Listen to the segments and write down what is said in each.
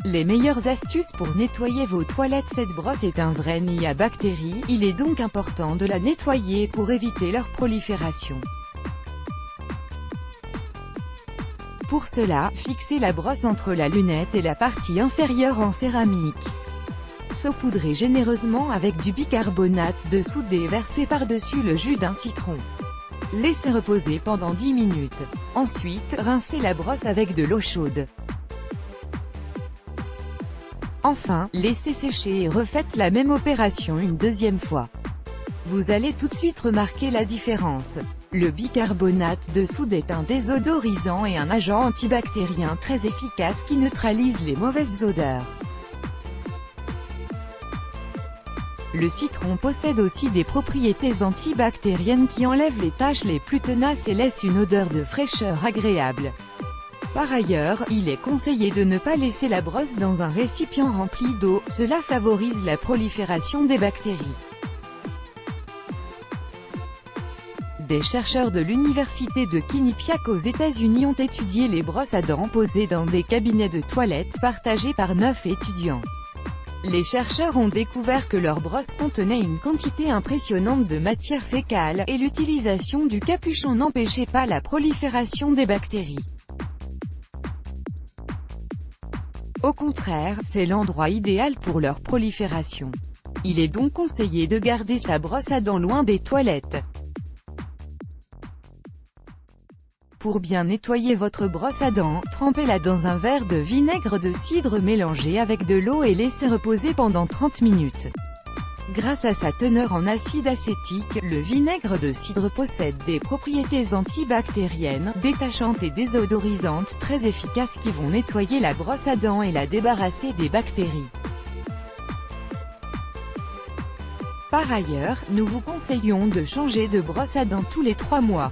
Les meilleures astuces pour nettoyer vos toilettes. Cette brosse est un vrai nid à bactéries, il est donc important de la nettoyer pour éviter leur prolifération. Pour cela, fixez la brosse entre la lunette et la partie inférieure en céramique. Saupoudrez généreusement avec du bicarbonate de soude et versez par-dessus le jus d'un citron. Laissez reposer pendant 10 minutes. Ensuite, rincez la brosse avec de l'eau chaude. Enfin, laissez sécher et refaites la même opération une deuxième fois. Vous allez tout de suite remarquer la différence. Le bicarbonate de soude est un désodorisant et un agent antibactérien très efficace qui neutralise les mauvaises odeurs. Le citron possède aussi des propriétés antibactériennes qui enlèvent les taches les plus tenaces et laissent une odeur de fraîcheur agréable. Par ailleurs, il est conseillé de ne pas laisser la brosse dans un récipient rempli d'eau, cela favorise la prolifération des bactéries. Des chercheurs de l'université de Quinnipiac aux États-Unis ont étudié les brosses à dents posées dans des cabinets de toilettes partagés par 9 étudiants. Les chercheurs ont découvert que leurs brosses contenaient une quantité impressionnante de matière fécale, et l'utilisation du capuchon n'empêchait pas la prolifération des bactéries. Au contraire, c'est l'endroit idéal pour leur prolifération. Il est donc conseillé de garder sa brosse à dents loin des toilettes. Pour bien nettoyer votre brosse à dents, trempez-la dans un verre de vinaigre de cidre mélangé avec de l'eau et laissez reposer pendant 30 minutes. Grâce à sa teneur en acide acétique, le vinaigre de cidre possède des propriétés antibactériennes, détachantes et désodorisantes très efficaces qui vont nettoyer la brosse à dents et la débarrasser des bactéries. Par ailleurs, nous vous conseillons de changer de brosse à dents tous les 3 mois.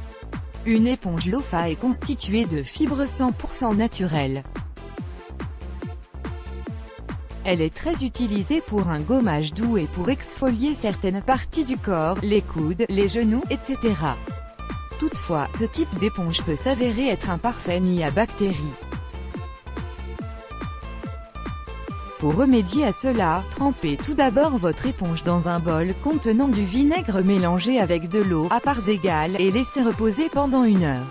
Une éponge Lofa est constituée de fibres 100% naturelles. Elle est très utilisée pour un gommage doux et pour exfolier certaines parties du corps, les coudes, les genoux, etc. Toutefois, ce type d'éponge peut s'avérer être un parfait nid à bactéries. Pour remédier à cela, trempez tout d'abord votre éponge dans un bol contenant du vinaigre mélangé avec de l'eau, à parts égales, et laissez reposer pendant 1 heure.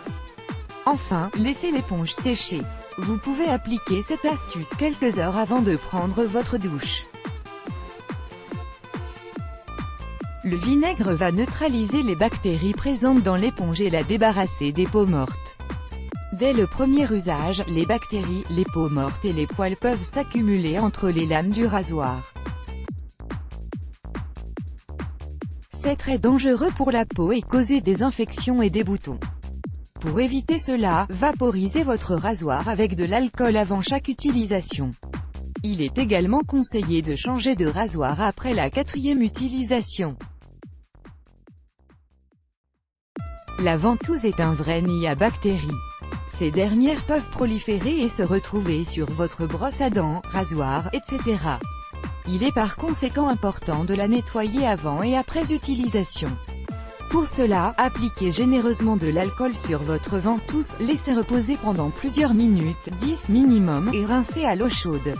Enfin, laissez l'éponge sécher. Vous pouvez appliquer cette astuce quelques heures avant de prendre votre douche. Le vinaigre va neutraliser les bactéries présentes dans l'éponge et la débarrasser des peaux mortes. Dès le premier usage, les bactéries, les peaux mortes et les poils peuvent s'accumuler entre les lames du rasoir. C'est très dangereux pour la peau et causer des infections et des boutons. Pour éviter cela, vaporisez votre rasoir avec de l'alcool avant chaque utilisation. Il est également conseillé de changer de rasoir après la 4e utilisation. La ventouse est un vrai nid à bactéries. Ces dernières peuvent proliférer et se retrouver sur votre brosse à dents, rasoir, etc. Il est par conséquent important de la nettoyer avant et après utilisation. Pour cela, appliquez généreusement de l'alcool sur votre ventouse, laissez reposer pendant plusieurs minutes, 10 minimum, et rincez à l'eau chaude.